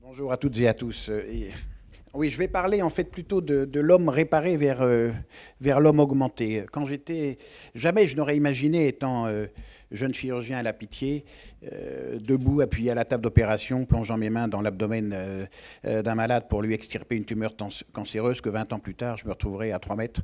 Bonjour à toutes et à tous. Oui, je vais parler en fait plutôt de l'homme réparé vers l'homme augmenté. Jamais je n'aurais imaginé, étant jeune chirurgien à la Pitié, debout, appuyé à la table d'opération, plongeant mes mains dans l'abdomen d'un malade pour lui extirper une tumeur cancéreuse, que 20 ans plus tard, je me retrouverai à 3 mètres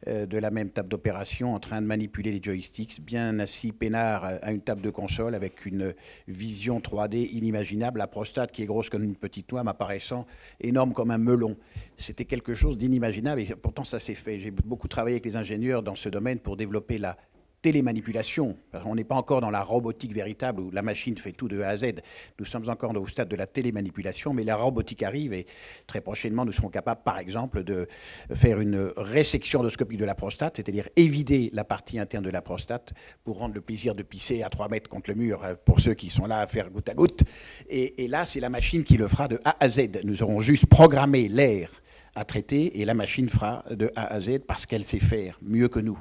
de la même table d'opération, en train de manipuler les joysticks, bien assis peinard à une table de console, avec une vision 3D inimaginable, la prostate qui est grosse comme une petite noix, m'apparaissant énorme comme un melon. C'était quelque chose d'inimaginable, et pourtant ça s'est fait. J'ai beaucoup travaillé avec les ingénieurs dans ce domaine pour développer la télémanipulation. On n'est pas encore dans la robotique véritable où la machine fait tout de A à Z. Nous sommes encore au stade de la télémanipulation, mais la robotique arrive et très prochainement, nous serons capables, par exemple, de faire une résection endoscopique de la prostate, c'est-à-dire évider la partie interne de la prostate pour rendre le plaisir de pisser à 3 mètres contre le mur pour ceux qui sont là à faire goutte à goutte. Et là, c'est la machine qui le fera de A à Z. Nous aurons juste programmé l'air à traiter et la machine fera de A à Z parce qu'elle sait faire mieux que nous.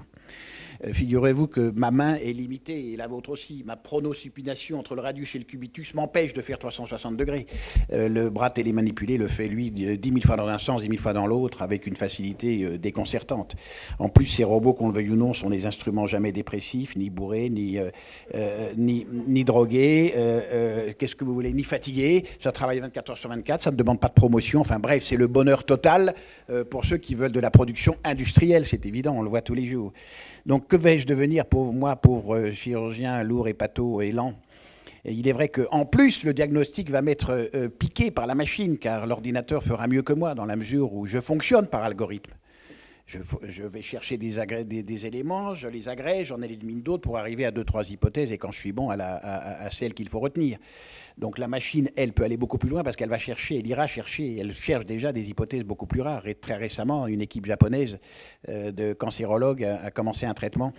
Figurez-vous que ma main est limitée, et la vôtre aussi. Ma pronosupination entre le radius et le cubitus m'empêche de faire 360 degrés. Le bras télémanipulé le fait, lui, 10 000 fois dans un sens, 10 000 fois dans l'autre, avec une facilité déconcertante. En plus, ces robots, qu'on le veuille ou non, sont des instruments jamais dépressifs, ni bourrés, ni drogués, qu'est-ce que vous voulez, ni fatigués. Ça travaille 24 heures sur 24, ça ne demande pas de promotion. Enfin bref, c'est le bonheur total pour ceux qui veulent de la production industrielle, c'est évident, on le voit tous les jours. Donc, que vais-je devenir, pauvre chirurgien lourd et pâteau et lent? Et il est vrai qu'en plus, le diagnostic va m'être piqué par la machine, car l'ordinateur fera mieux que moi, dans la mesure où je fonctionne par algorithme. Je vais chercher des éléments, je les agrège, j'en élimine d'autres pour arriver à 2-3 hypothèses, et quand je suis bon, à celle qu'il faut retenir. Donc la machine, elle, peut aller beaucoup plus loin parce qu'elle va chercher, elle ira chercher, elle cherche déjà des hypothèses beaucoup plus rares. Et très récemment, une équipe japonaise de cancérologues a commencé un traitement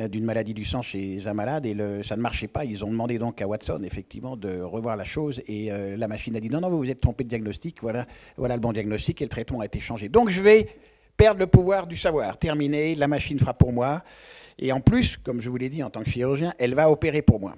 d'une maladie du sang chez un malade, et ça ne marchait pas. Ils ont demandé donc à Watson, effectivement, de revoir la chose, et la machine a dit non, non, vous vous êtes trompé de diagnostic, voilà le bon diagnostic, et le traitement a été changé. Donc je vais perdre le pouvoir du savoir. Terminé, la machine fera pour moi. Et en plus, comme je vous l'ai dit en tant que chirurgien, elle va opérer pour moi.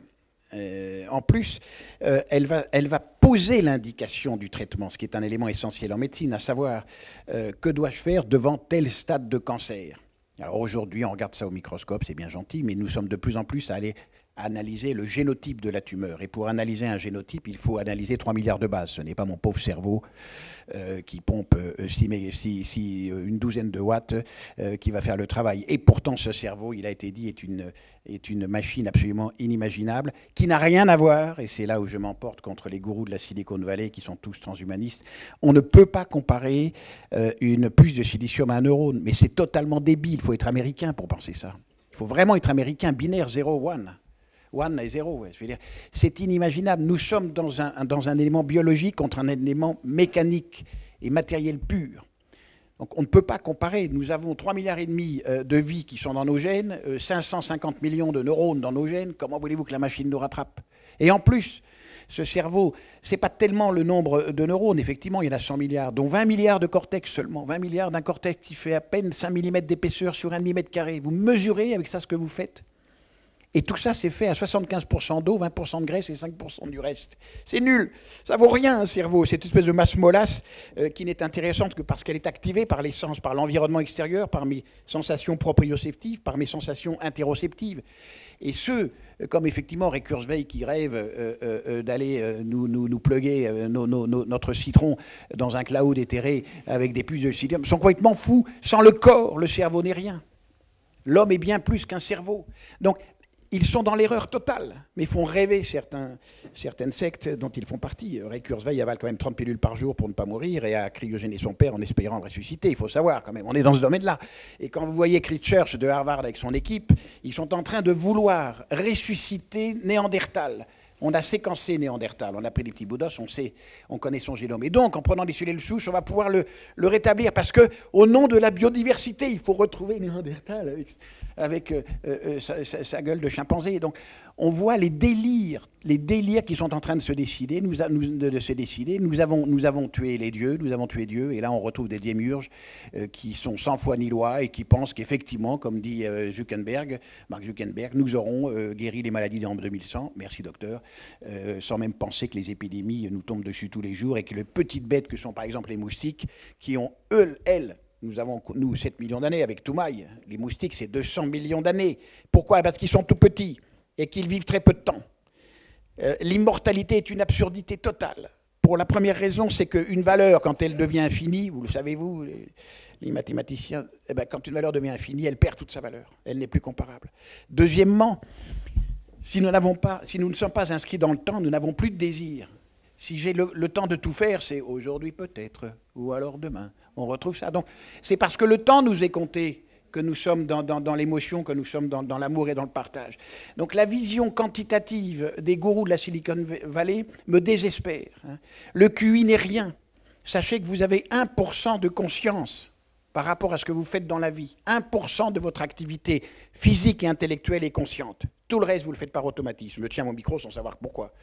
En plus, elle va poser l'indication du traitement, ce qui est un élément essentiel en médecine, à savoir que dois-je faire devant tel stade de cancer. Alors aujourd'hui, on regarde ça au microscope, c'est bien gentil, mais nous sommes de plus en plus à aller analyser le génotype de la tumeur. Et pour analyser un génotype, il faut analyser 3 milliards de bases. Ce n'est pas mon pauvre cerveau qui pompe une douzaine de watts qui va faire le travail. Et pourtant, ce cerveau, il a été dit, est une machine absolument inimaginable, qui n'a rien à voir, et c'est là où je m'emporte contre les gourous de la Silicon Valley, qui sont tous transhumanistes. On ne peut pas comparer une puce de silicium à un neurone, mais c'est totalement débile. Il faut être américain pour penser ça. Il faut vraiment être américain, binaire 0-1. 1 et 0, je veux dire, c'est inimaginable. Nous sommes dans un élément biologique contre un élément mécanique et matériel pur. Donc on ne peut pas comparer. Nous avons 3,5 milliards de vies qui sont dans nos gènes, 550 millions de neurones dans nos gènes. Comment voulez-vous que la machine nous rattrape? Et en plus, ce cerveau, ce n'est pas tellement le nombre de neurones. Effectivement, il y en a 100 milliards, dont 20 milliards de cortex seulement. 20 milliards d'un cortex qui fait à peine 5 mm d'épaisseur sur 1 mm². Vous mesurez avec ça ce que vous faites? Et tout ça, c'est fait à 75% d'eau, 20% de graisse et 5% du reste. C'est nul. Ça vaut rien, un cerveau. Cette espèce de masse mollasse qui n'est intéressante que parce qu'elle est activée par les sens, par l'environnement extérieur, par mes sensations proprioceptives, par mes sensations interoceptives. Et ceux, comme effectivement Ray Kurzweil, qui rêve d'aller nous plugger notre citron dans un cloud éthéré avec des puces de silicium, sont complètement fous. Sans le corps, le cerveau n'est rien. L'homme est bien plus qu'un cerveau. Donc, ils sont dans l'erreur totale, mais font rêver certaines sectes dont ils font partie. Ray Kurzweil avale quand même 30 pilules par jour pour ne pas mourir et a cryogéné son père en espérant le ressusciter. Il faut savoir quand même, on est dans ce domaine-là. Et quand vous voyez Church de Harvard avec son équipe, ils sont en train de vouloir ressusciter Néandertal. On a séquencé Néandertal, on a pris des petits bouts d'os, on connaît son génome. Et donc, en prenant des cellules souches, on va pouvoir le rétablir, parce qu'au nom de la biodiversité, il faut retrouver Néandertal avec sa gueule de chimpanzé. Donc, on voit les délires qui sont en train de se décider. Nous avons tué les dieux, nous avons tué Dieu, et là, on retrouve des démiurges qui sont sans foi ni loi et qui pensent qu'effectivement, comme dit Mark Zuckerberg, nous aurons guéri les maladies en 2100. Merci, docteur. sans même penser que les épidémies nous tombent dessus tous les jours et que les petites bêtes que sont par exemple les moustiques, qui ont, elles, nous avons, 7 millions d'années avec Toumaï. Les moustiques, c'est 200 millions d'années. Pourquoi? Parce qu'ils sont tout petits et qu'ils vivent très peu de temps. L'immortalité est une absurdité totale. Pour la première raison, c'est qu'une valeur, quand elle devient infinie, vous le savez, vous, les mathématiciens, eh ben, quand une valeur devient infinie, elle perd toute sa valeur. Elle n'est plus comparable. Deuxièmement, si nous ne sommes pas inscrits dans le temps, nous n'avons plus de désir. Si j'ai le temps de tout faire, c'est aujourd'hui peut-être, ou alors demain. On retrouve ça. Donc, c'est parce que le temps nous est compté que nous sommes dans l'émotion, que nous sommes dans l'amour et dans le partage. Donc la vision quantitative des gourous de la Silicon Valley me désespère. Le QI n'est rien. Sachez que vous avez 1% de conscience par rapport à ce que vous faites dans la vie. 1% de votre activité physique et intellectuelle est consciente. Tout le reste, vous le faites par automatisme. Je tiens mon micro sans savoir pourquoi.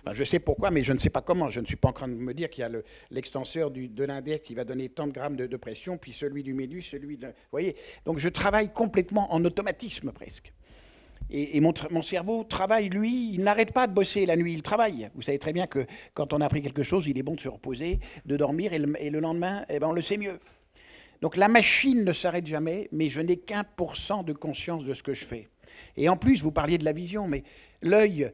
Enfin, je sais pourquoi, mais je ne sais pas comment. Je ne suis pas en train de me dire qu'il y a l'extenseur de l'index qui va donner tant de grammes de pression, puis celui du médus, celui de... Vous voyez? Donc je travaille complètement en automatisme presque. Et mon cerveau travaille, lui, il n'arrête pas de bosser la nuit, il travaille. Vous savez très bien que quand on a appris quelque chose, il est bon de se reposer, de dormir, et le lendemain, eh ben, on le sait mieux. Donc la machine ne s'arrête jamais, mais je n'ai qu'1% de conscience de ce que je fais. Et en plus, vous parliez de la vision, mais l'œil...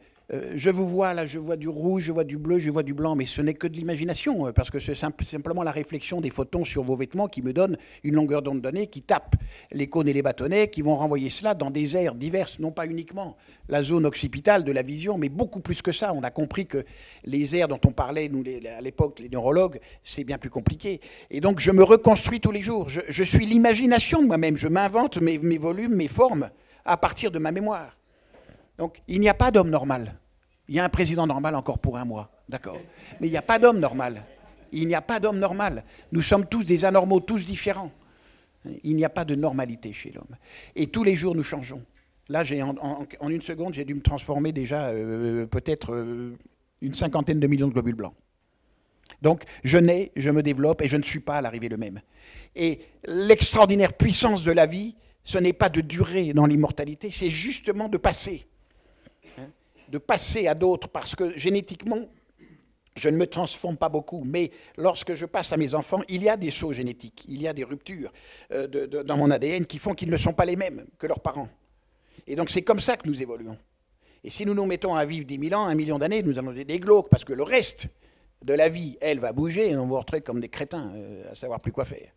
je vous vois, là, je vois du rouge, je vois du bleu, je vois du blanc, mais ce n'est que de l'imagination, parce que c'est simplement la réflexion des photons sur vos vêtements qui me donne une longueur d'onde donnée, qui tape les cônes et les bâtonnets, qui vont renvoyer cela dans des aires diverses, non pas uniquement la zone occipitale de la vision, mais beaucoup plus que ça. On a compris que les aires dont on parlait, nous, à l'époque, les neurologues, c'est bien plus compliqué. Et donc, je me reconstruis tous les jours. Je suis l'imagination de moi-même. Je m'invente mes volumes, mes formes, à partir de ma mémoire. Donc, il n'y a pas d'homme normal. Il y a un président normal encore pour un mois, d'accord. Mais il n'y a pas d'homme normal. Il n'y a pas d'homme normal. Nous sommes tous des anormaux, tous différents. Il n'y a pas de normalité chez l'homme. Et tous les jours, nous changeons. Là, en une seconde, j'ai dû me transformer déjà peut-être une 50aine de millions de globules blancs. Donc, je nais, je me développe et je ne suis pas à l'arrivée le même. Et l'extraordinaire puissance de la vie, ce n'est pas de durer dans l'immortalité, c'est justement de passer. De passer à d'autres, parce que génétiquement, je ne me transforme pas beaucoup, mais lorsque je passe à mes enfants, il y a des sauts génétiques, il y a des ruptures dans mon ADN qui font qu'ils ne sont pas les mêmes que leurs parents. Et donc c'est comme ça que nous évoluons. Et si nous nous mettons à vivre 10 000 ans, 1 million d'années, nous allons des glauques, parce que le reste de la vie, elle, va bouger, et on va retrouver comme des crétins, à savoir plus quoi faire.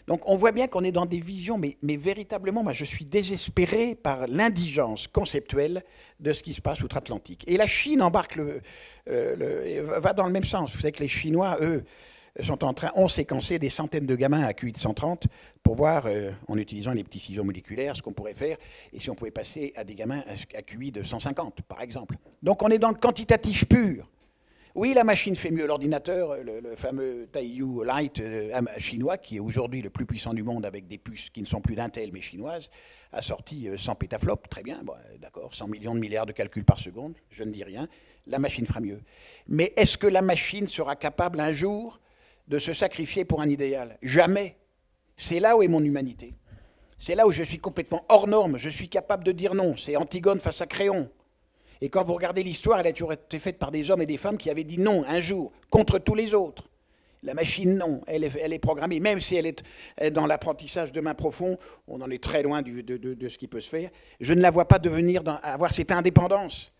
Donc on voit bien qu'on est dans des visions, mais véritablement, moi je suis désespéré par l'indigence conceptuelle de ce qui se passe outre-Atlantique. Et la Chine embarque va dans le même sens. Vous savez que les Chinois, eux, ont séquencé des centaines de gamins à QI de 130 pour voir, en utilisant les petits ciseaux moléculaires, ce qu'on pourrait faire, et si on pouvait passer à des gamins à QI de 150, par exemple. Donc on est dans le quantitatif pur. Oui, la machine fait mieux. L'ordinateur, le fameux Taiyu Lite chinois, qui est aujourd'hui le plus puissant du monde avec des puces qui ne sont plus d'Intel mais chinoises, a sorti 100 pétaflops. Très bien, bon, d'accord, 100 millions de milliards de calculs par seconde, je ne dis rien. La machine fera mieux. Mais est-ce que la machine sera capable un jour de se sacrifier pour un idéal? Jamais. C'est là où est mon humanité. C'est là où je suis complètement hors norme. Je suis capable de dire non. C'est Antigone face à Créon. Et quand vous regardez l'histoire, elle a toujours été faite par des hommes et des femmes qui avaient dit non un jour, contre tous les autres. La machine, non, elle est programmée, même si elle est dans l'apprentissage de main profond, on en est très loin de ce qui peut se faire. Je ne la vois pas avoir cette indépendance,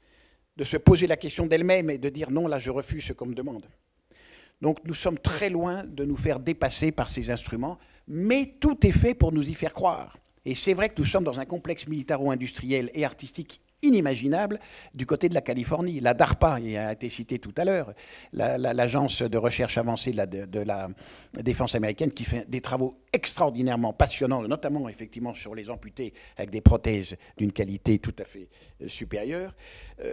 de se poser la question d'elle-même et de dire non, là je refuse ce qu'on me demande. Donc nous sommes très loin de nous faire dépasser par ces instruments, mais tout est fait pour nous y faire croire. Et c'est vrai que nous sommes dans un complexe militaro-industriel et artistique inimaginable du côté de la Californie. La DARPA, il a été cité tout à l'heure, l'agence de recherche avancée de la défense américaine qui fait des travaux extraordinairement passionnants, notamment effectivement sur les amputés avec des prothèses d'une qualité tout à fait supérieure.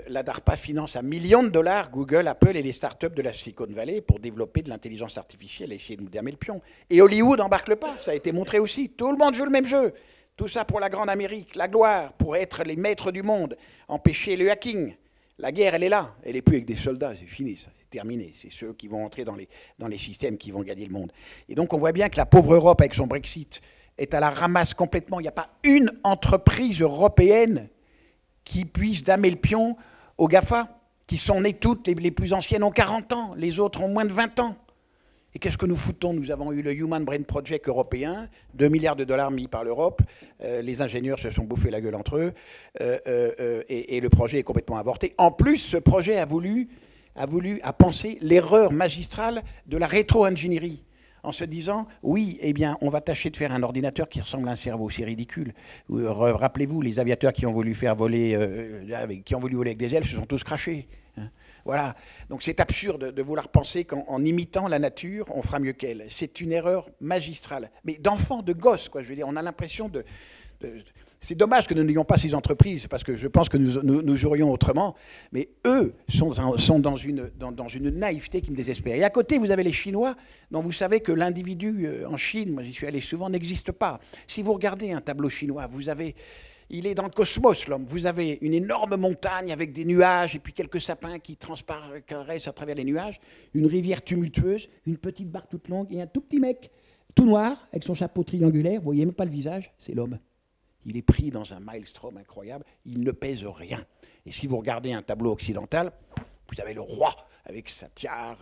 La DARPA finance à millions de dollars Google, Apple et les startups de la Silicon Valley pour développer de l'intelligence artificielle et essayer de nous damer le pion. Et Hollywood embarque le pas, ça a été montré aussi. Tout le monde joue le même jeu. Tout ça pour la grande Amérique, la gloire, pour être les maîtres du monde, empêcher le hacking. La guerre, elle est là. Elle n'est plus avec des soldats, c'est fini, ça, c'est terminé. C'est ceux qui vont entrer dans les systèmes qui vont gagner le monde. Et donc on voit bien que la pauvre Europe, avec son Brexit, est à la ramasse complètement. Il n'y a pas une entreprise européenne qui puisse damer le pion aux GAFA. qui sont nées toutes, les plus anciennes ont 40 ans, les autres ont moins de 20 ans. Et qu'est-ce que nous foutons? Nous avons eu le Human Brain Project européen, 2 milliards de dollars mis par l'Europe, les ingénieurs se sont bouffés la gueule entre eux, et le projet est complètement avorté. En plus, ce projet a pensé l'erreur magistrale de la rétro-ingénierie, en se disant, oui, eh bien, on va tâcher de faire un ordinateur qui ressemble à un cerveau, c'est ridicule. Rappelez-vous, les aviateurs qui ont voulu voler avec des ailes se sont tous crachés. Hein. Voilà, donc c'est absurde de vouloir penser qu'en imitant la nature, on fera mieux qu'elle. C'est une erreur magistrale, mais d'enfants, de gosses, quoi. Je veux dire, on a l'impression de c'est dommage que nous n'ayons pas ces entreprises, parce que je pense que nous jouerions autrement, mais eux sont dans une naïveté qui me désespère. Et à côté, vous avez les Chinois, dont vous savez que l'individu en Chine, moi j'y suis allé souvent, n'existe pas. Si vous regardez un tableau chinois, il est dans le cosmos, l'homme. Vous avez une énorme montagne avec des nuages et puis quelques sapins qui transparaissent à travers les nuages, une rivière tumultueuse, une petite barque toute longue et un tout petit mec, tout noir, avec son chapeau triangulaire. Vous ne voyez même pas le visage, c'est l'homme. Il est pris dans un maelstrom incroyable, il ne pèse rien. Et si vous regardez un tableau occidental, vous avez le roi avec sa tiare,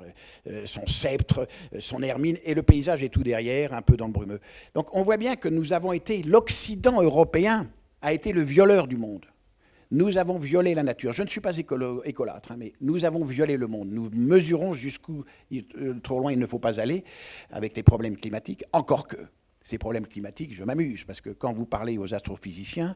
son sceptre, son hermine, et le paysage est tout derrière, un peu dans le brumeux. Donc on voit bien que nous avons été, l'Occident européen a été le violeur du monde. Nous avons violé la nature. Je ne suis pas écolâtre, mais nous avons violé le monde. Nous mesurons jusqu'où trop loin il ne faut pas aller avec les problèmes climatiques, encore que. Ces problèmes climatiques, je m'amuse, parce que quand vous parlez aux astrophysiciens,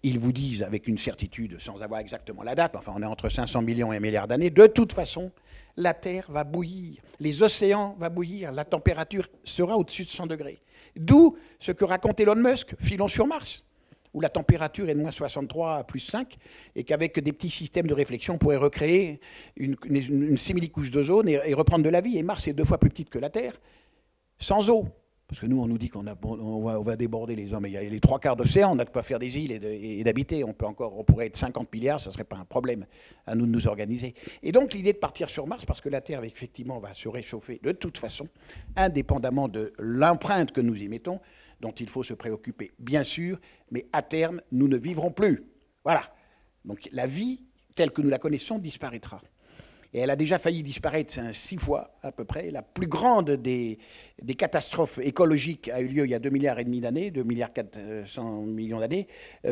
ils vous disent avec une certitude, sans avoir exactement la date, enfin on est entre 500 millions et 1 milliard d'années, de toute façon, la Terre va bouillir, les océans vont bouillir, la température sera au-dessus de 100 degrés. D'où ce que raconte Elon Musk, filons sur Mars, où la température est de moins 63 à plus 5, et qu'avec des petits systèmes de réflexion, on pourrait recréer une simili-couche d'ozone et reprendre de la vie. Et Mars est 2 fois plus petite que la Terre, sans eau. Parce que nous, on nous dit qu'on va déborder les hommes. Il y a les 3/4 d'océan, on a de quoi faire des îles et d'habiter. On pourrait être 50 milliards, ça ne serait pas un problème. À nous de nous organiser. Et donc, l'idée de partir sur Mars, parce que la Terre, effectivement, va se réchauffer de toute façon, indépendamment de l'empreinte que nous y mettons, dont il faut se préoccuper, bien sûr, mais à terme, nous ne vivrons plus. Voilà. Donc, la vie, telle que nous la connaissons, disparaîtra. Et elle a déjà failli disparaître 6 fois, à peu près. La plus grande des catastrophes écologiques a eu lieu il y a 2,5 milliards d'années, 2,4 milliards d'années,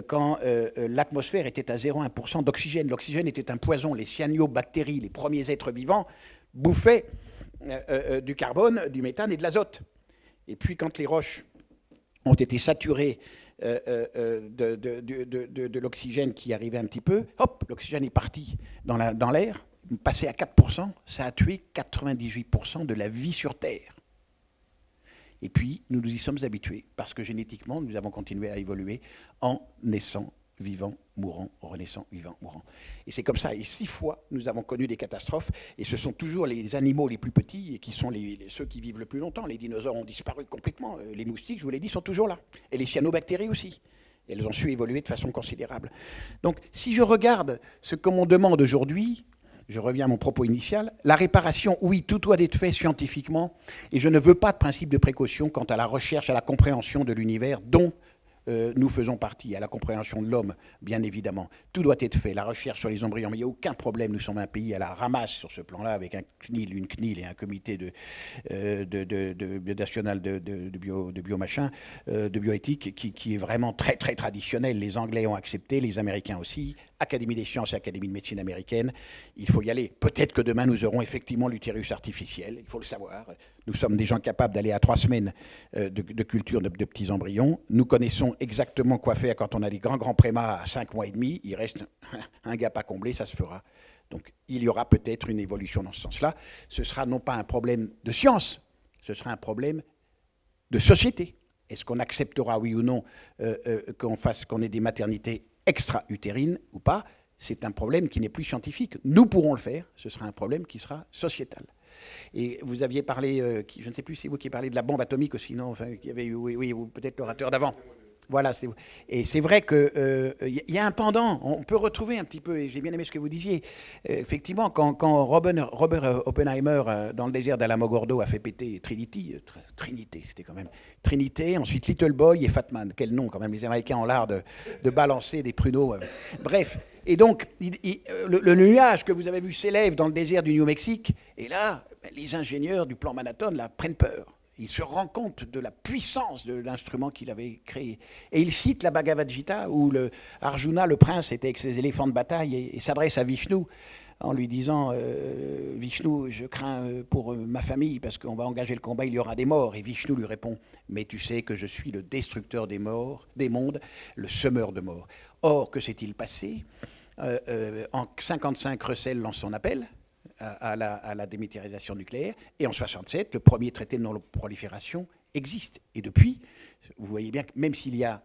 quand l'atmosphère était à 0,1% d'oxygène. L'oxygène était un poison. Les cyanobactéries, les premiers êtres vivants, bouffaient du carbone, du méthane et de l'azote. Et puis, quand les roches ont été saturées de l'oxygène qui arrivait un petit peu, hop, l'oxygène est parti dans l'air. Passé à 4%, ça a tué 98% de la vie sur Terre. Et puis, nous nous y sommes habitués, parce que génétiquement, nous avons continué à évoluer en naissant, vivant, mourant, renaissant, vivant, mourant. Et c'est comme ça. Et 6 fois, nous avons connu des catastrophes. Et ce sont toujours les animaux les plus petits et qui sont ceux qui vivent le plus longtemps. Les dinosaures ont disparu complètement. Les moustiques, je vous l'ai dit, sont toujours là. Et les cyanobactéries aussi. Elles ont su évoluer de façon considérable. Donc, si je regarde ce que l'on demande aujourd'hui, je reviens à mon propos initial, la réparation, oui, tout doit être fait scientifiquement, et je ne veux pas de principe de précaution quant à la recherche, à la compréhension de l'univers dont nous faisons partie, à la compréhension de l'homme, bien évidemment. Tout doit être fait, la recherche sur les embryons, mais il n'y a aucun problème, nous sommes un pays à la ramasse sur ce plan-là, avec un CNIL, une CNIL et un comité national de bioéthique qui est vraiment très, très traditionnel. Les Anglais ont accepté, les Américains aussi, Académie des sciences et Académie de médecine américaine, il faut y aller. Peut-être que demain, nous aurons effectivement l'utérus artificiel, il faut le savoir. Nous sommes des gens capables d'aller à 3 semaines de culture de petits embryons. Nous connaissons exactement quoi faire quand on a des grands prémas à 5 mois et demi. Il reste un gap à combler, ça se fera. Donc, il y aura peut-être une évolution dans ce sens-là. Ce sera non pas un problème de science, ce sera un problème de société. Est-ce qu'on acceptera, oui ou non, qu'on ait des maternités extra-utérines ou pas? C'est un problème qui n'est plus scientifique. Nous pourrons le faire, ce sera un problème qui sera sociétal. Et vous aviez parlé, je ne sais plus si c'est vous qui parlez de la bombe atomique aussi, non, enfin, il y avait eu, oui, peut-être l'orateur d'avant. Voilà, et c'est vrai qu'il y a un pendant, on peut retrouver un petit peu, et j'ai bien aimé ce que vous disiez, effectivement, quand Robert Oppenheimer, dans le désert d'Alamogordo, a fait péter Trinité, c'était quand même Trinité, ensuite Little Boy et Fat Man, quel nom quand même, les Américains ont l'art de balancer des pruneaux. Bref, et donc le nuage que vous avez vu s'élève dans le désert du New Mexique, et là, les ingénieurs du plan Manhattan là, prennent peur. Il se rend compte de la puissance de l'instrument qu'il avait créé. Et il cite la Bhagavad Gita, où Arjuna, le prince, était avec ses éléphants de bataille et s'adresse à Vishnu en lui disant Vishnu, je crains pour ma famille parce qu'on va engager le combat, il y aura des morts. Et Vishnu lui répond mais tu sais que je suis le destructeur des morts, des mondes, le semeur de morts. Or, que s'est-il passé en 55, Russell lance son appel à la démilitarisation nucléaire, et en 67, le premier traité de non-prolifération existe. Et depuis, vous voyez bien que même s'il y a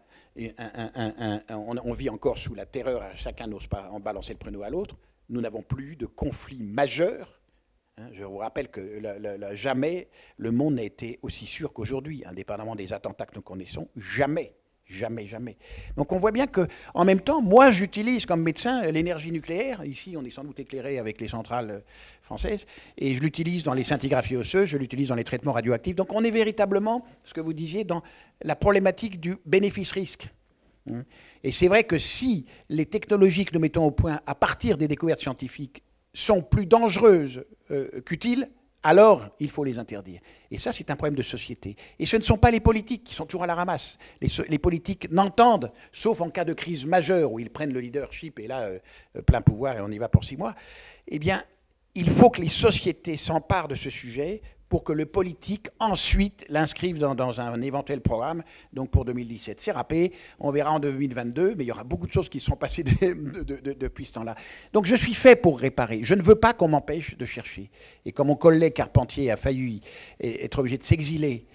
on vit encore sous la terreur, chacun n'ose pas en balancer le preneur à l'autre, nous n'avons plus de conflit majeur. Je vous rappelle que jamais le monde n'a été aussi sûr qu'aujourd'hui, indépendamment des attentats que nous connaissons, jamais. Jamais, jamais. Donc on voit bien qu'en même temps, moi j'utilise comme médecin l'énergie nucléaire. Ici, on est sans doute éclairé avec les centrales françaises. Et je l'utilise dans les scintigraphies osseuses, je l'utilise dans les traitements radioactifs. Donc on est véritablement, ce que vous disiez, dans la problématique du bénéfice-risque. Et c'est vrai que si les technologies que nous mettons au point à partir des découvertes scientifiques sont plus dangereuses qu'utiles, alors il faut les interdire. Et ça, c'est un problème de société. Et ce ne sont pas les politiques qui sont toujours à la ramasse. Les politiques n'entendent, sauf en cas de crise majeure où ils prennent le leadership et là, plein pouvoir et on y va pour 6 mois. Eh bien, il faut que les sociétés s'emparent de ce sujet pour que le politique, ensuite, l'inscrive dans un éventuel programme, donc pour 2017. C'est râpé, on verra en 2022, mais il y aura beaucoup de choses qui seront passées depuis ce temps-là. Donc je suis fait pour réparer. Je ne veux pas qu'on m'empêche de chercher. Et comme mon collègue Carpentier a failli être obligé de s'exiler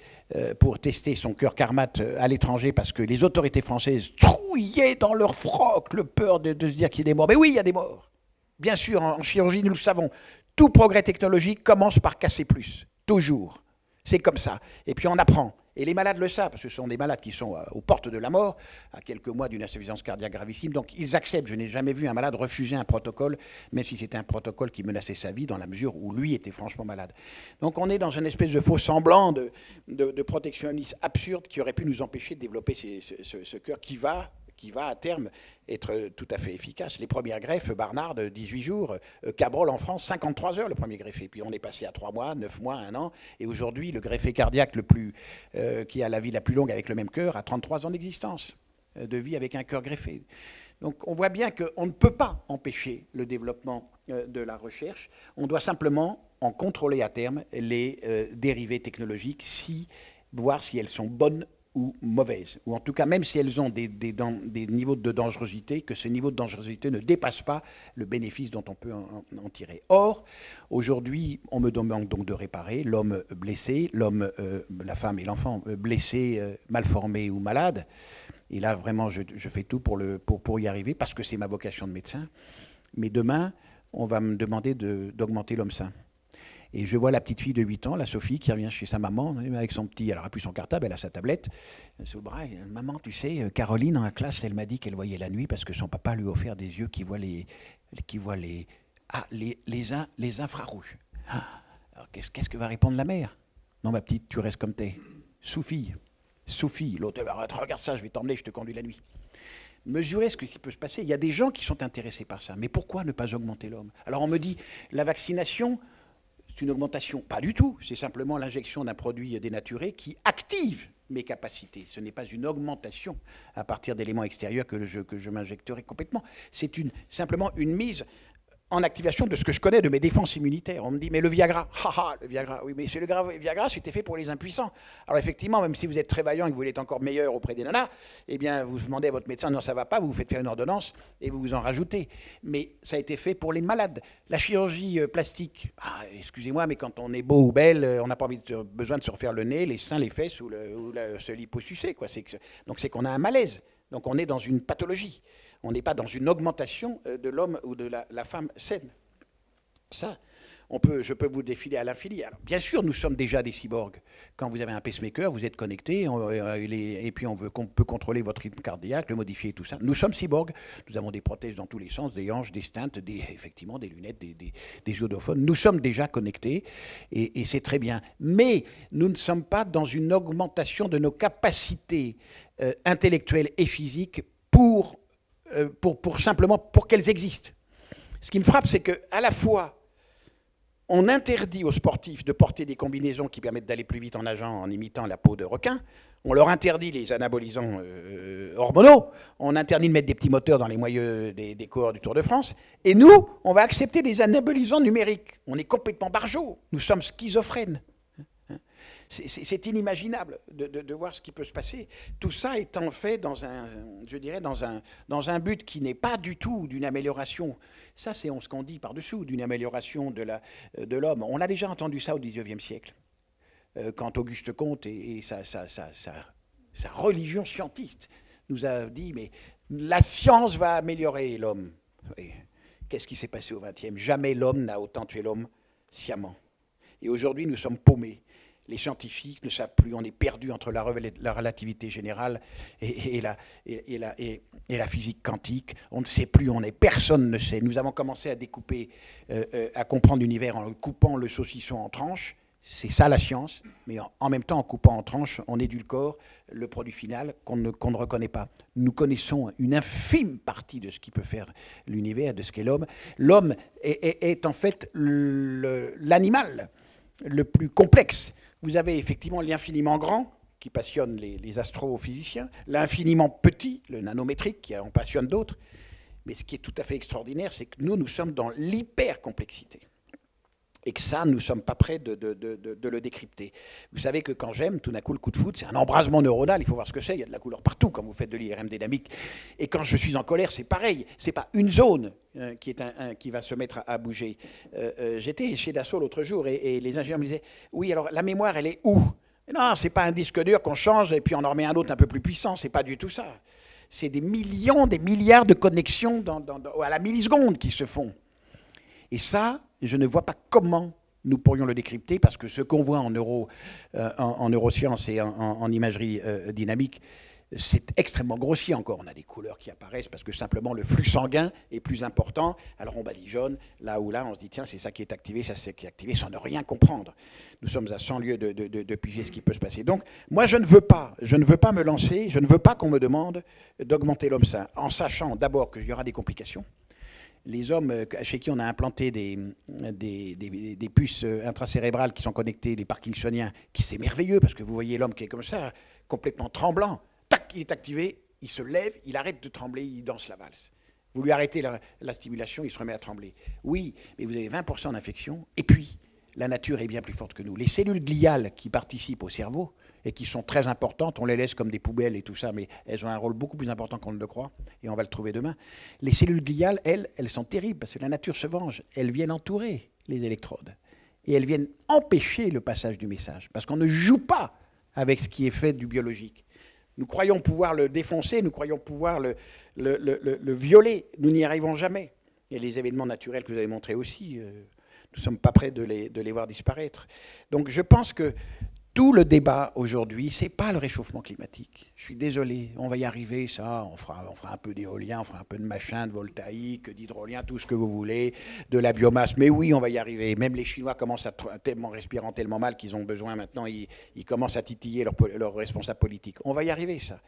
pour tester son cœur Carmat à l'étranger parce que les autorités françaises trouillaient dans leur froc le peur de se dire qu'il y a des morts. Mais oui, il y a des morts. Bien sûr, en chirurgie, nous le savons. Tout progrès technologique commence par casser plus. Toujours. C'est comme ça. Et puis on apprend. Et les malades le savent, parce que ce sont des malades qui sont aux portes de la mort, à quelques mois d'une insuffisance cardiaque gravissime. Donc ils acceptent. Je n'ai jamais vu un malade refuser un protocole, même si c'était un protocole qui menaçait sa vie, dans la mesure où lui était franchement malade. Donc on est dans une espèce de faux semblant de protectionnisme absurde qui aurait pu nous empêcher de développer ce cœur qui va à terme être tout à fait efficace. Les premières greffes, Barnard, 18 jours, Cabrol en France, 53 heures le premier greffé. Puis on est passé à 3 mois, 9 mois, 1 an. Et aujourd'hui, le greffé cardiaque qui a la vie la plus longue avec le même cœur a 33 ans d'existence, de vie avec un cœur greffé. Donc on voit bien qu'on ne peut pas empêcher le développement de la recherche. On doit simplement en contrôler à terme les dérivés technologiques, voir si elles sont bonnes ou mauvaises, ou en tout cas même si elles ont des niveaux de dangerosité, que ce niveau de dangerosité ne dépasse pas le bénéfice dont on peut en tirer. Or, aujourd'hui, on me demande donc de réparer l'homme blessé, la femme et l'enfant blessés, mal formés ou malades. Et là, vraiment, je fais tout pour y arriver, parce que c'est ma vocation de médecin. Mais demain, on va me demander d'augmenter l'homme sain. Et je vois la petite fille de 8 ans, la Sophie, qui revient chez sa maman, avec son petit... Elle n'a plus son cartable, elle a sa tablette sous le bras. Et, maman, tu sais, Caroline, en classe, elle m'a dit qu'elle voyait la nuit parce que son papa lui a offert des yeux qui voient les infrarouges. Alors, qu'est-ce que va répondre la mère? Non, ma petite, tu restes comme t'es. Sous-fille. L'autre, regarde ça, je vais t'emmener, je te conduis la nuit. Mesurer ce qui peut se passer. Il y a des gens qui sont intéressés par ça. Mais pourquoi ne pas augmenter l'homme? Alors, on me dit, la vaccination... C'est une augmentation. Pas du tout. C'est simplement l'injection d'un produit dénaturé qui active mes capacités. Ce n'est pas une augmentation à partir d'éléments extérieurs que je m'injecterai complètement. C'est simplement une mise en activation de ce que je connais de mes défenses immunitaires. On me dit, mais le Viagra, le Viagra, oui, mais c'est le Viagra, c'était fait pour les impuissants. Alors effectivement, même si vous êtes très vaillant et que vous voulez être encore meilleur auprès des nanas, eh bien, vous demandez à votre médecin, non, ça ne va pas, vous vous faites faire une ordonnance et vous vous en rajoutez. Mais ça a été fait pour les malades. La chirurgie plastique, excusez-moi, mais quand on est beau ou belle, on n'a pas besoin de se refaire le nez, les seins, les fesses ou se liposucer, quoi. Donc c'est qu'on a un malaise. Donc on est dans une pathologie. On n'est pas dans une augmentation de l'homme ou de la femme saine. Ça, je peux vous défiler à l'infini. Alors, bien sûr, nous sommes déjà des cyborgs. Quand vous avez un pacemaker, vous êtes connecté, et puis on peut contrôler votre rythme cardiaque, le modifier, tout ça. Nous sommes cyborgs. Nous avons des prothèses dans tous les sens, des hanches, des stents, effectivement des lunettes, des audophones. Nous sommes déjà connectés, et c'est très bien. Mais nous ne sommes pas dans une augmentation de nos capacités intellectuelles et physiques simplement pour qu'elles existent. Ce qui me frappe, c'est qu'à la fois, on interdit aux sportifs de porter des combinaisons qui permettent d'aller plus vite en nageant en imitant la peau de requin. On leur interdit les anabolisants hormonaux. On interdit de mettre des petits moteurs dans les moyeux des coureurs du Tour de France. Et nous, on va accepter des anabolisants numériques. On est complètement barjots. Nous sommes schizophrènes. C'est inimaginable de voir ce qui peut se passer. Tout ça étant fait dans un but qui n'est pas du tout d'une amélioration. Ça, c'est ce qu'on dit par-dessous, d'une amélioration de l'homme. On a déjà entendu ça au XIXe siècle, quand Auguste Comte et sa religion scientiste nous a dit, mais la science va améliorer l'homme. Qu'est-ce qui s'est passé au XXe? Jamais l'homme n'a autant tué l'homme sciemment. Et aujourd'hui, nous sommes paumés. Les scientifiques ne savent plus, on est perdu entre la relativité générale et la physique quantique. On ne sait plus, personne ne sait. Nous avons commencé à découper, à comprendre l'univers en coupant le saucisson en tranches. C'est ça la science, mais en même temps, en coupant en tranches, on édulcore le produit final qu'on ne reconnaît pas. Nous connaissons une infime partie de ce qui peut faire l'univers, de ce qu'est l'homme. L'homme est en fait l'animal le plus complexe. Vous avez effectivement l'infiniment grand, qui passionne les astrophysiciens, l'infiniment petit, le nanométrique, qui en passionne d'autres. Mais ce qui est tout à fait extraordinaire, c'est que nous sommes dans l'hyper-complexité. Et que ça, nous ne sommes pas prêts de le décrypter. Vous savez que quand j'aime, tout d'un coup, le coup de foudre, c'est un embrasement neuronal, il faut voir ce que c'est, il y a de la couleur partout quand vous faites de l'IRM dynamique. Et quand je suis en colère, c'est pareil, c'est pas une zone qui va se mettre à bouger. J'étais chez Dassault l'autre jour, et les ingénieurs me disaient, oui, alors la mémoire, elle est où? Non, c'est pas un disque dur qu'on change, et puis on en remet un autre un peu plus puissant, c'est pas du tout ça. C'est des millions, des milliards de connexions à la milliseconde qui se font. Et ça, je ne vois pas comment nous pourrions le décrypter, parce que ce qu'on voit en neurosciences et en imagerie dynamique, c'est extrêmement grossier encore. On a des couleurs qui apparaissent parce que simplement le flux sanguin est plus important. Alors on badigeonne, là ou là, on se dit tiens, c'est ça qui est activé, ça c'est qui est activé, sans ne rien comprendre. Nous sommes à 100 lieues de piger ce qui peut se passer. Donc moi je ne veux pas me lancer, je ne veux pas qu'on me demande d'augmenter l'homme sain, en sachant d'abord qu'il y aura des complications. Les hommes chez qui on a implanté des puces intracérébrales qui sont connectées, les parkinsoniens, qui c'est merveilleux, parce que vous voyez l'homme qui est comme ça, complètement tremblant, tac, il est activé, il se lève, il arrête de trembler, il danse la valse. Vous lui arrêtez la stimulation, il se remet à trembler. Oui, mais vous avez 20% d'infection, et puis la nature est bien plus forte que nous. Les cellules gliales qui participent au cerveau, et qui sont très importantes, on les laisse comme des poubelles et tout ça, mais elles ont un rôle beaucoup plus important qu'on ne le croit, et on va le trouver demain. Les cellules gliales, elles sont terribles, parce que la nature se venge. Elles viennent entourer les électrodes, et elles viennent empêcher le passage du message, parce qu'on ne joue pas avec ce qui est fait du biologique. Nous croyons pouvoir le défoncer, nous croyons pouvoir le violer, nous n'y arrivons jamais. Et les événements naturels que vous avez montrés aussi, nous ne sommes pas prêts de les voir disparaître. Donc je pense que tout le débat aujourd'hui, ce n'est pas le réchauffement climatique. Je suis désolé, on va y arriver, ça, on fera un peu d'éolien, on fera un peu de machin, de voltaïque, d'hydrolien, tout ce que vous voulez, de la biomasse, mais oui, on va y arriver. Même les Chinois commencent à respirant tellement mal qu'ils ont besoin maintenant, ils commencent à titiller leurs responsables politiques. On va y arriver, ça.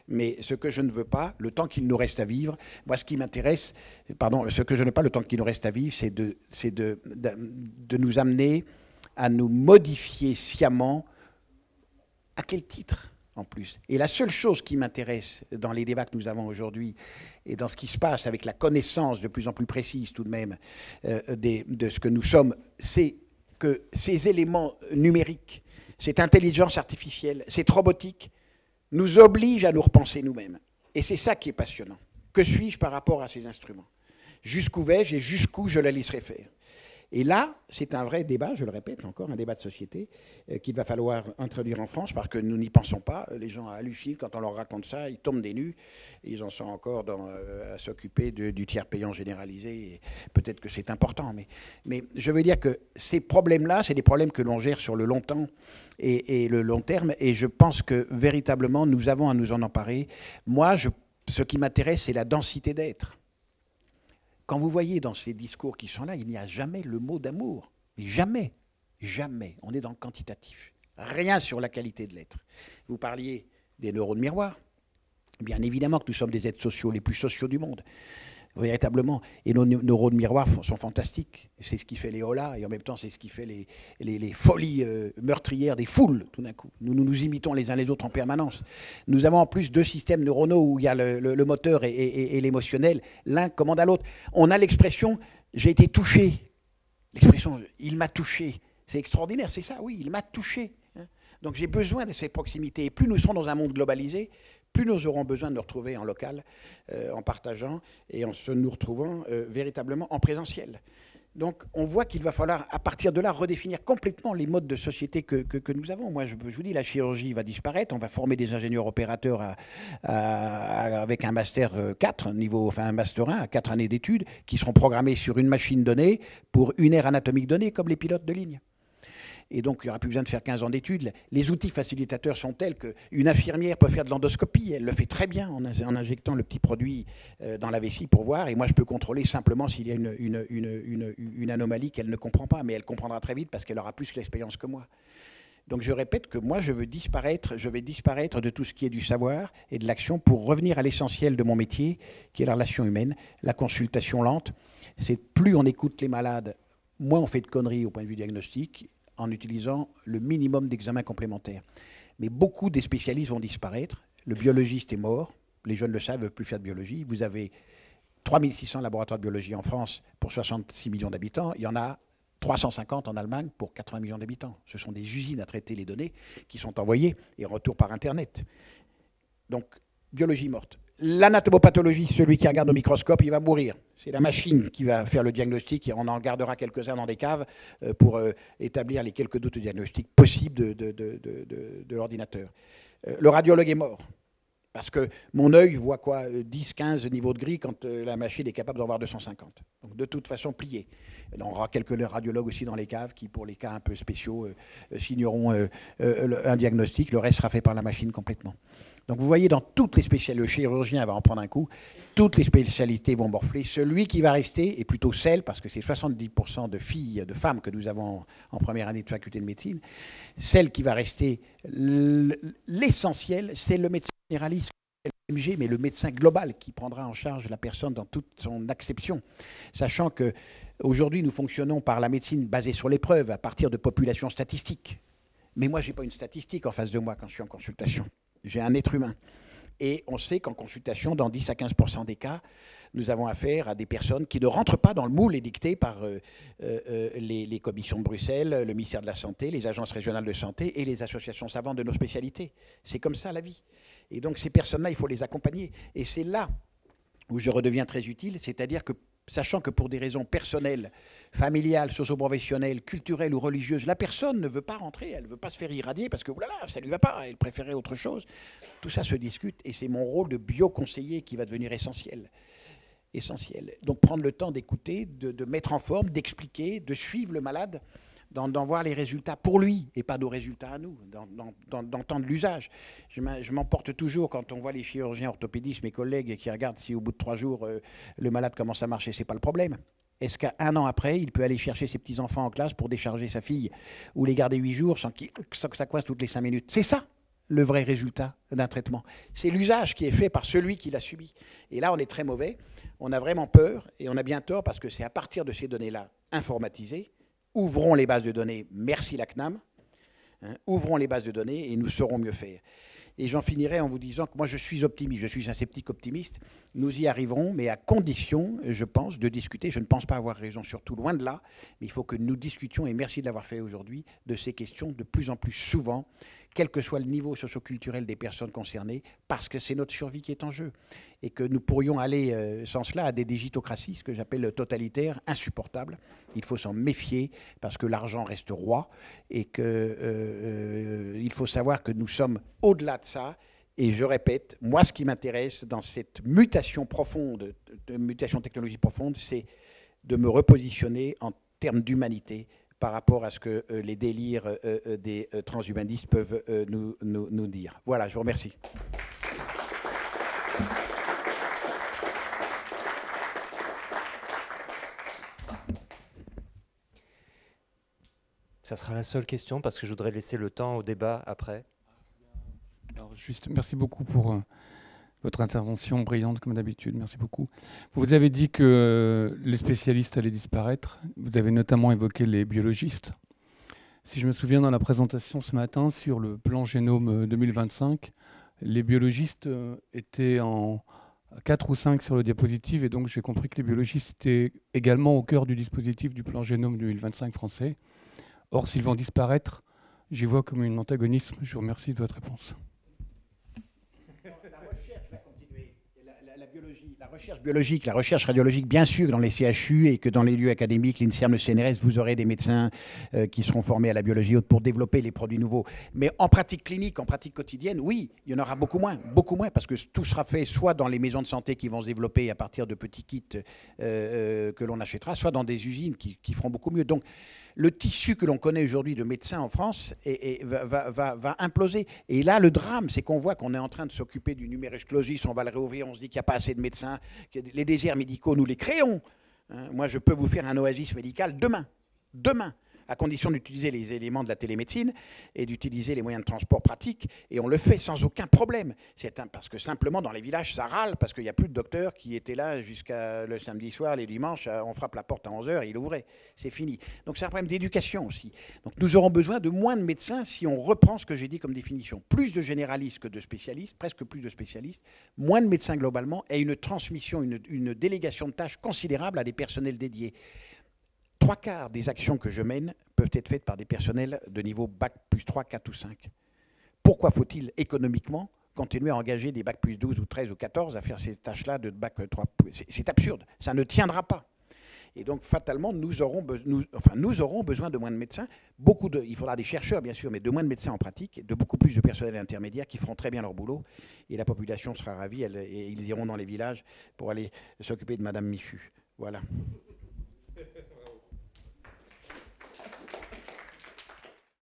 Mais ce que je ne veux pas, le temps qu'il nous reste à vivre, moi ce qui m'intéresse, ce que je ne veux pas, le temps qu'il nous reste à vivre, c'est de nous amener à nous modifier sciemment. À quel titre, en plus? Et la seule chose qui m'intéresse dans les débats que nous avons aujourd'hui et dans ce qui se passe avec la connaissance de plus en plus précise tout de même de ce que nous sommes, c'est que ces éléments numériques, cette intelligence artificielle, cette robotique, nous obligent à nous repenser nous-mêmes. Et c'est ça qui est passionnant. Que suis-je par rapport à ces instruments? Jusqu'où vais-je et jusqu'où je la laisserai faire? Et là, c'est un vrai débat, je le répète encore, un débat de société qu'il va falloir introduire en France parce que nous n'y pensons pas. Les gens hallucinent quand on leur raconte ça, ils tombent des nues, ils en sont encore à s'occuper du tiers payant généralisé. Peut-être que c'est important, mais je veux dire que ces problèmes-là, c'est des problèmes que l'on gère sur le long temps et le long terme, et je pense que véritablement, nous avons à nous en emparer. Moi, ce qui m'intéresse, c'est la densité d'être. Quand vous voyez dans ces discours qui sont là, il n'y a jamais le mot d'amour. Jamais. Jamais. On est dans le quantitatif. Rien sur la qualité de l'être. Vous parliez des neurones miroirs. Bien évidemment que nous sommes des êtres sociaux, les plus sociaux du monde. Véritablement. Et nos neurones miroirs sont fantastiques. C'est ce qui fait les holas, et en même temps, c'est ce qui fait les folies meurtrières des foules, tout d'un coup. Nous imitons les uns les autres en permanence. Nous avons en plus 2 systèmes neuronaux où il y a le moteur et l'émotionnel. L'un commande à l'autre. On a l'expression « j'ai été touché ». L'expression « il m'a touché ». C'est extraordinaire, c'est ça, oui, il m'a touché. Donc j'ai besoin de ces proximités. Et plus nous serons dans un monde globalisé, plus nous aurons besoin de nous retrouver en local, en partageant et en nous retrouvant véritablement en présentiel. Donc on voit qu'il va falloir, à partir de là, redéfinir complètement les modes de société que nous avons. Moi, je vous dis, la chirurgie va disparaître. On va former des ingénieurs opérateurs avec un master 4, un master 1, à 4 années d'études, qui seront programmés sur une machine donnée pour une aire anatomique donnée, comme les pilotes de ligne. Et donc, il n'y aura plus besoin de faire 15 ans d'études. Les outils facilitateurs sont tels qu'une infirmière peut faire de l'endoscopie. Elle le fait très bien en injectant le petit produit dans la vessie pour voir. Et moi, je peux contrôler simplement s'il y a une anomalie qu'elle ne comprend pas. Mais elle comprendra très vite parce qu'elle aura plus l'expérience que moi. Donc, je répète que moi, je vais disparaître de tout ce qui est du savoir et de l'action pour revenir à l'essentiel de mon métier, qui est la relation humaine, la consultation lente. C'est plus on écoute les malades, moins on fait de conneries au point de vue diagnostique, en utilisant le minimum d'examens complémentaires. Mais beaucoup des spécialistes vont disparaître. Le biologiste est mort. Les jeunes le savent, ne veulent plus faire de biologie. Vous avez 3600 laboratoires de biologie en France pour 66 millions d'habitants. Il y en a 350 en Allemagne pour 80 millions d'habitants. Ce sont des usines à traiter les données qui sont envoyées et en retour par Internet. Donc, biologie morte. L'anatomopathologie, celui qui regarde au microscope, il va mourir. C'est la machine qui va faire le diagnostic et on en gardera quelques-uns dans des caves pour établir les quelques doutes diagnostiques possibles de l'ordinateur. Le radiologue est mort. Parce que mon œil voit quoi 10, 15 niveaux de gris quand la machine est capable d'en voir 250. Donc de toute façon plié. On aura quelques radiologues aussi dans les caves qui, pour les cas un peu spéciaux, signeront un diagnostic. Le reste sera fait par la machine complètement. Donc vous voyez, dans toutes les spécialités, le chirurgien va en prendre un coup, toutes les spécialités vont morfler. Celui qui va rester, et plutôt celle, parce que c'est 70% de filles, de femmes que nous avons en première année de faculté de médecine, celle qui va rester, l'essentiel, c'est le médecin généraliste, MG, mais le médecin global qui prendra en charge la personne dans toute son acception. Sachant qu'aujourd'hui, nous fonctionnons par la médecine basée sur l'épreuve, à partir de populations statistiques. Mais moi, je n'ai pas une statistique en face de moi quand je suis en consultation. J'ai un être humain. Et on sait qu'en consultation, dans 10 à 15% des cas, nous avons affaire à des personnes qui ne rentrent pas dans le moule édicté par les commissions de Bruxelles, le ministère de la Santé, les agences régionales de santé et les associations savantes de nos spécialités. C'est comme ça la vie. Et donc ces personnes-là, il faut les accompagner. Et c'est là où je redeviens très utile, c'est-à-dire que, sachant que pour des raisons personnelles, familiales, socio-professionnelles, culturelles ou religieuses, la personne ne veut pas rentrer, elle ne veut pas se faire irradier parce que oulala, ça ne lui va pas, elle préférait autre chose. Tout ça se discute et c'est mon rôle de bioconseiller qui va devenir essentiel. Donc prendre le temps d'écouter, de mettre en forme, d'expliquer, de suivre le malade, d'en voir les résultats pour lui et pas nos résultats à nous, d'entendre l'usage. Je m'emporte toujours quand on voit les chirurgiens orthopédistes, mes collègues, qui regardent si au bout de 3 jours, le malade commence à marcher, c'est pas le problème. Est-ce qu'un an après, il peut aller chercher ses petits-enfants en classe pour décharger sa fille ou les garder 8 jours sans que ça coince toutes les 5 minutes? C'est ça le vrai résultat d'un traitement. C'est l'usage qui est fait par celui qui l'a subi. Et là, on est très mauvais. On a vraiment peur et on a bien tort parce que c'est à partir de ces données-là informatisées. Ouvrons les bases de données, merci la CNAM, ouvrons les bases de données et nous saurons mieux faire. Et j'en finirai en vous disant que moi je suis optimiste, je suis un sceptique optimiste, nous y arriverons, mais à condition, je pense, de discuter, je ne pense pas avoir raison, surtout loin de là, mais il faut que nous discutions, et merci de l'avoir fait aujourd'hui, de ces questions de plus en plus souvent quel que soit le niveau socioculturel des personnes concernées, parce que c'est notre survie qui est en jeu. Et que nous pourrions aller, sans cela, à des digitocraties, ce que j'appelle totalitaires, insupportables. Il faut s'en méfier, parce que l'argent reste roi, et qu'il faut savoir que nous sommes au-delà de ça. Et je répète, moi, ce qui m'intéresse dans cette mutation profonde, de mutation technologique profonde, c'est de me repositionner en termes d'humanité par rapport à ce que les délires des transhumanistes peuvent nous dire. Voilà, je vous remercie. Ça sera la seule question parce que je voudrais laisser le temps au débat après. Alors, juste, merci beaucoup pour votre intervention brillante comme d'habitude. Merci beaucoup. Vous avez dit que les spécialistes allaient disparaître. Vous avez notamment évoqué les biologistes. Si je me souviens dans la présentation ce matin sur le plan génome 2025, les biologistes étaient en 4 ou 5 sur le diapositive et donc j'ai compris que les biologistes étaient également au cœur du dispositif du plan génome 2025 français. Or, s'ils vont disparaître, j'y vois comme un antagonisme. Je vous remercie de votre réponse. La recherche va continuer. La recherche biologique, la recherche radiologique, bien sûr, dans les CHU et que dans les lieux académiques, l'INSERM, le CNRS, vous aurez des médecins qui seront formés à la biologie haute pour développer les produits nouveaux. Mais en pratique clinique, en pratique quotidienne, oui, il y en aura beaucoup moins, parce que tout sera fait soit dans les maisons de santé qui vont se développer à partir de petits kits que l'on achètera, soit dans des usines qui feront beaucoup mieux. Donc, le tissu que l'on connaît aujourd'hui de médecins en France va imploser. Et là, le drame, c'est qu'on voit qu'on est en train de s'occuper du numerus clausus, on va le réouvrir, on se dit qu'il n'y a pas assez de médecins, que les déserts médicaux, nous les créons. Moi, je peux vous faire un oasis médical demain, à condition d'utiliser les éléments de la télémédecine et d'utiliser les moyens de transport pratiques. Et on le fait sans aucun problème. Parce que simplement, dans les villages, ça râle, parce qu'il n'y a plus de docteurs qui étaient là jusqu'à le samedi soir, les dimanches, on frappe la porte à 11h, il ouvrait. C'est fini. Donc c'est un problème d'éducation aussi. Donc nous aurons besoin de moins de médecins si on reprend ce que j'ai dit comme définition. Plus de généralistes que de spécialistes, presque plus de spécialistes, moins de médecins globalement, et une transmission, une délégation de tâches considérable à des personnels dédiés. 3/4 des actions que je mène peuvent être faites par des personnels de niveau Bac plus 3, 4 ou 5. Pourquoi faut-il économiquement continuer à engager des Bac plus 12 ou 13 ou 14 à faire ces tâches-là de Bac 3? C'est absurde, ça ne tiendra pas. Et donc, fatalement, nous aurons besoin de moins de médecins. Il faudra des chercheurs, bien sûr, mais de moins de médecins en pratique, de beaucoup plus de personnels intermédiaires qui feront très bien leur boulot. Et la population sera ravie, et ils iront dans les villages pour aller s'occuper de Madame Michu. Voilà.